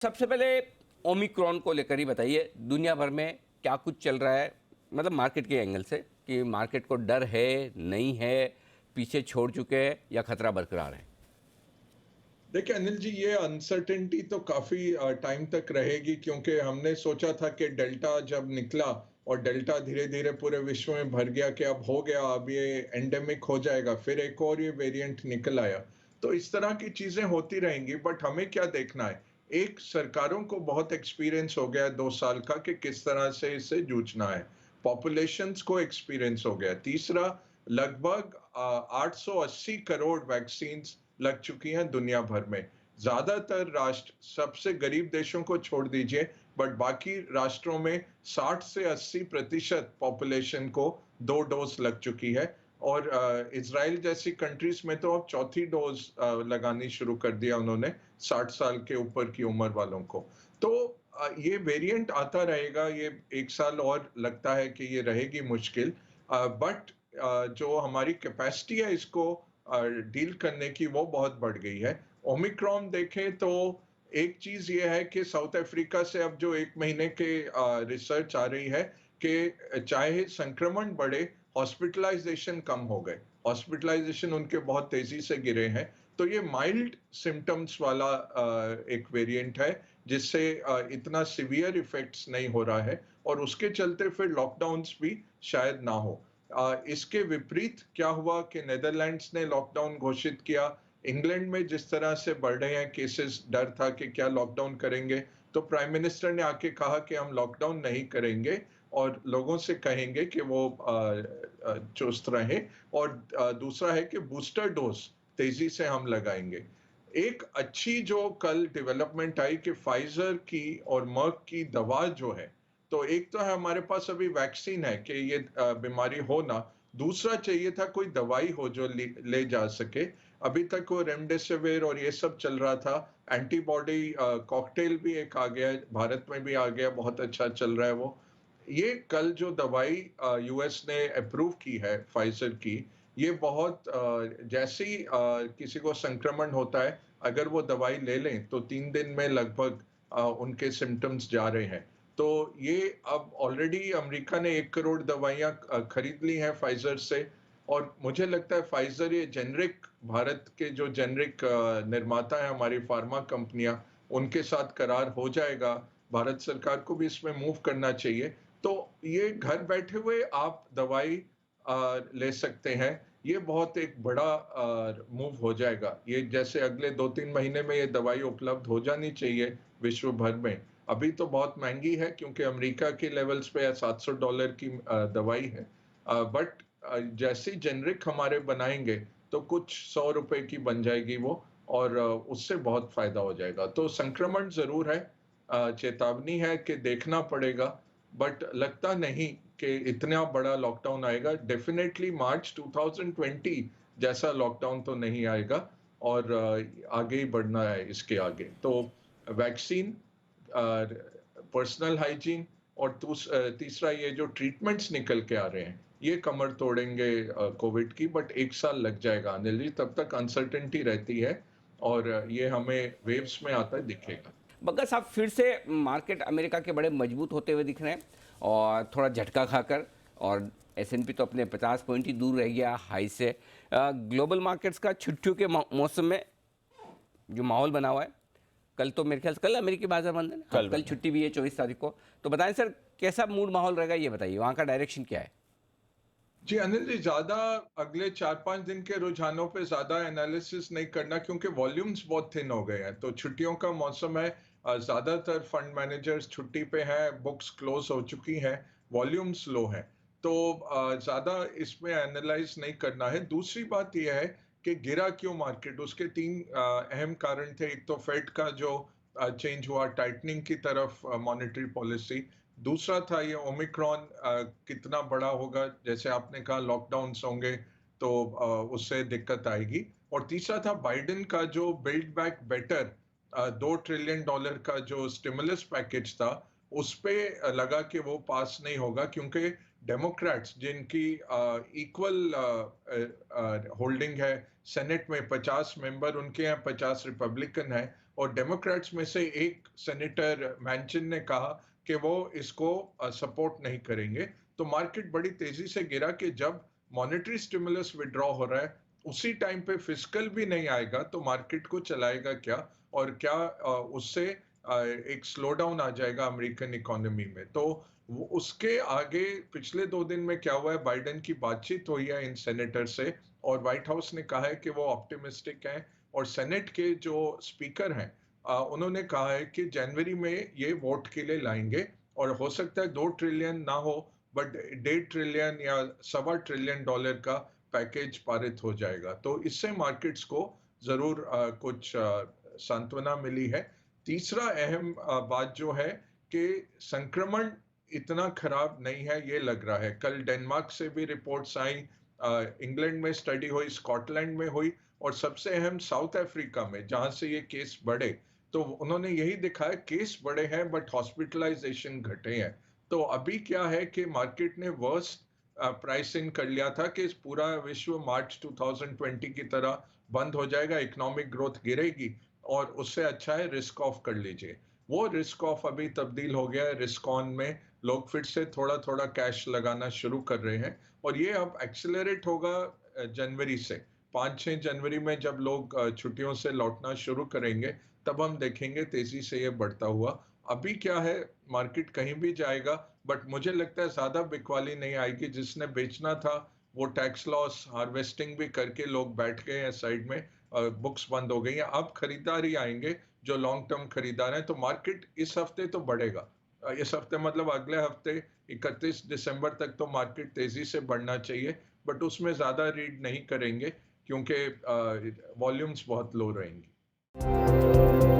सबसे पहले ओमिक्रॉन को लेकर ही बताइए, दुनिया भर में क्या कुछ चल रहा है, मतलब मार्केट के एंगल से, कि मार्केट को डर है, नहीं है, पीछे छोड़ चुके हैं या खतरा बरकरार है? देखिए अनिल जी, ये अनसर्टेनिटी तो काफी टाइम तक रहेगी, क्योंकि हमने सोचा था कि डेल्टा जब निकला और डेल्टा धीरे धीरे पूरे विश्व में भर गया कि अब हो गया, अब ये एंडेमिक हो जाएगा, फिर एक और ये वेरिएंट निकल आया। तो इस तरह की चीजें होती रहेंगी, बट हमें क्या देखना है, एक सरकारों को बहुत एक्सपीरियंस हो गया है 2 साल का कि किस तरह से इससे जूझना है। पॉपुलेशंस को एक्सपीरियंस हो गया। तीसरा, लगभग 880 करोड़ वैक्सीन लग चुकी हैं दुनिया भर में। ज्यादातर राष्ट्र, सबसे गरीब देशों को छोड़ दीजिए, बट बाकी राष्ट्रों में 60 से 80% पॉपुलेशन को 2 डोज लग चुकी है। और इजराइल जैसी कंट्रीज में तो अब चौथी डोज लगानी शुरू कर दिया उन्होंने 60 साल के ऊपर की उम्र वालों को। तो ये वेरिएंट आता रहेगा, ये 1 साल और लगता है कि ये रहेगी मुश्किल। बट जो हमारी कैपेसिटी है इसको डील करने की, वो बहुत बढ़ गई है। ओमिक्रॉन देखें तो एक चीज ये है कि साउथ अफ्रीका से अब जो 1 महीने के रिसर्च आ रही है कि चाहे संक्रमण बढ़े, हॉस्पिटलाइजेशन कम हो गए। हॉस्पिटलाइजेशन उनके बहुत तेजी से गिरे हैं। तो ये माइल्ड सिम्टम्स वाला एक वेरिएंट है, जिससे इतना सीवियर इफेक्ट्स नहीं हो रहा है, और उसके चलते फिर लॉकडाउन्स भी शायद ना हो। इसके विपरीत क्या हुआ कि नीदरलैंड्स ने लॉकडाउन घोषित किया। इंग्लैंड में जिस तरह से बढ़ रहे हैं केसेस, डर था कि क्या लॉकडाउन करेंगे, तो प्राइम मिनिस्टर ने आके कहा कि हम लॉकडाउन नहीं करेंगे और लोगों से कहेंगे कि वो चुस्त रहें। और दूसरा है कि बूस्टर डोज तेजी से हम लगाएंगे। एक अच्छी जो कल डेवलपमेंट आई कि फाइजर की और मर्क की दवा जो है, तो एक तो है हमारे पास अभी वैक्सीन है कि ये बीमारी हो ना, दूसरा चाहिए था कोई दवाई हो जो ले जा सके। अभी तक वो रेमडेसिविर और ये सब चल रहा था। एंटीबॉडी कॉकटेल भी एक आ गया है, भारत में भी आ गया, बहुत अच्छा चल रहा है वो। ये कल जो दवाई यूएस ने अप्रूव की है फाइजर की, ये बहुत जैसे ही किसी को संक्रमण होता है, अगर वो दवाई ले लें तो 3 दिन में लगभग उनके सिम्टम्स जा रहे हैं। तो ये अब ऑलरेडी अमेरिका ने 1 करोड़ दवाइयां खरीद ली हैं फाइजर से। और मुझे लगता है फाइजर, ये जेनरिक, भारत के जो जेनरिक निर्माता है हमारी फार्मा कंपनियां, उनके साथ करार हो जाएगा। भारत सरकार को भी इसमें मूव करना चाहिए। तो ये घर बैठे हुए आप दवाई ले सकते हैं। ये बहुत एक बड़ा मूव हो जाएगा। ये जैसे अगले 2-3 महीने में ये दवाई उपलब्ध हो जानी चाहिए विश्व भर में। अभी तो बहुत महंगी है, क्योंकि अमेरिका के लेवल्स पे $700 की दवाई है। बट जैसे जेनरिक हमारे बनाएंगे तो कुछ ₹100 की बन जाएगी वो, और उससे बहुत फायदा हो जाएगा। तो संक्रमण जरूर है, चेतावनी है कि देखना पड़ेगा, बट लगता नहीं कि इतना बड़ा लॉकडाउन आएगा। डेफिनेटली मार्च 2020 जैसा लॉकडाउन तो नहीं आएगा, और आगे ही बढ़ना है इसके आगे। तो वैक्सीन, पर्सनल हाइजीन, और तीसरा ये जो ट्रीटमेंट्स निकल के आ रहे हैं, ये कमर तोड़ेंगे कोविड की। बट 1 साल लग जाएगा अनिल जी, तब तक अनसर्टेनिटी रहती है, और ये हमें वेव्स में आता है दिखेगा। बग्गा साहब, फिर से मार्केट अमेरिका के बड़े मजबूत होते हुए दिख रहे हैं और थोड़ा झटका खाकर, और S&P तो अपने 50 पॉइंट ही दूर रह गया हाई से। ग्लोबल मार्केट्स का छुट्टियों के मौसम में जो माहौल बना हुआ है, कल तो मेरे ख्याल से कल अमेरिकी बाजार बंद है ना? हाँ, कल छुट्टी भी है 24 तारीख को। तो बताएं सर, कैसा मूड माहौल रहेगा, ये बताइए, वहाँ का डायरेक्शन क्या है? जी अनिल जी, ज्यादा अगले 4-5 दिन के रुझानों पे ज्यादा एनालिसिस नहीं करना, क्योंकि वॉल्यूम्स बहुत थिन हो गए हैं। तो छुट्टियों का मौसम है, ज्यादातर फंड मैनेजर्स छुट्टी पे हैं, बुक्स क्लोज हो चुकी हैं, वॉल्यूम्स लो हैं। तो ज्यादा इसमें एनालाइज नहीं करना है। दूसरी बात यह है कि गिरा क्यों मार्केट, उसके 3 अहम कारण थे। एक तो फेड का जो चेंज हुआ टाइटनिंग की तरफ, मॉनेटरी पॉलिसी। दूसरा था ये ओमिक्रॉन कितना बड़ा होगा, जैसे आपने कहा लॉकडाउन्स होंगे तो उससे दिक्कत आएगी। और तीसरा था बाइडेन का जो बिल्ड बैक बेटर $2 ट्रिलियन का जो स्टिमुलस पैकेज था, उस पे लगा कि वो पास नहीं होगा, क्योंकि डेमोक्रेट्स जिनकी इक्वल होल्डिंग है, सेनेट में 50 मेंबर उनके हैं, 50 रिपब्लिकन है, और डेमोक्रेट्स में से एक सेनेटर मैंचिन ने कहा कि वो इसको सपोर्ट नहीं करेंगे। तो मार्केट बड़ी तेजी से गिरा कि जब मॉनेटरी स्टिमुलस विड्रॉ हो रहा है उसी टाइम पे फिस्कल भी नहीं आएगा तो मार्केट को चलाएगा क्या, और क्या उससे एक स्लो डाउन आ जाएगा अमेरिकन इकोनॉमी में। तो वो उसके आगे पिछले 2 दिन में क्या हुआ है, बाइडेन की बातचीत हुई है इन सेनेटर से और व्हाइट हाउस ने कहा है कि वो ऑप्टिमिस्टिक हैं, और सेनेट के जो स्पीकर हैं उन्होंने कहा है कि जनवरी में ये वोट के लिए लाएंगे और हो सकता है 2 ट्रिलियन ना हो बट 1.5 ट्रिलियन या $1.25 ट्रिलियन का पैकेज पारित हो जाएगा। तो इससे मार्केट्स को जरूर कुछ सांत्वना मिली है। तीसरा अहम बात जो है कि संक्रमण इतना खराब नहीं है ये लग रहा है। कल डेनमार्क से भी रिपोर्ट्स आई, इंग्लैंड में स्टडी हुई, स्कॉटलैंड में हुई, और सबसे अहम साउथ अफ्रीका में जहां से ये केस बढ़े। तो उन्होंने यही दिखाया केस बढ़े हैं बट हॉस्पिटलाइजेशन घटे हैं। तो अभी क्या है कि मार्केट ने वर्स्ट प्राइस इन कर लिया था कि पूरा विश्व मार्च 2020 की तरह बंद हो जाएगा, इकोनॉमिक ग्रोथ गिरेगी, और उससे अच्छा है रिस्क ऑफ कर लीजिए। वो रिस्क ऑफ अभी तब्दील हो गया है रिस्क ऑन में। लोग फिर से थोड़ा थोड़ा कैश लगाना शुरू कर रहे हैं और ये अब एक्सेलरेट होगा जनवरी से। 5-6 जनवरी में जब लोग छुट्टियों से लौटना शुरू करेंगे तब हम देखेंगे तेजी से ये बढ़ता हुआ। अभी क्या है, मार्केट कहीं भी जाएगा बट मुझे लगता है ज्यादा बिकवाली नहीं आएगी। जिसने बेचना था वो टैक्स लॉस हार्वेस्टिंग भी करके लोग बैठ गए हैं साइड में, बुक्स बंद हो गई हैं। अब खरीदार ही आएंगे जो लॉन्ग टर्म खरीदार हैं। तो मार्केट इस हफ्ते तो बढ़ेगा, इस हफ्ते मतलब अगले हफ्ते 31 दिसंबर तक तो मार्केट तेजी से बढ़ना चाहिए, बट उसमें ज्यादा रीड नहीं करेंगे क्योंकि वॉल्यूम्स बहुत लो रहेंगी।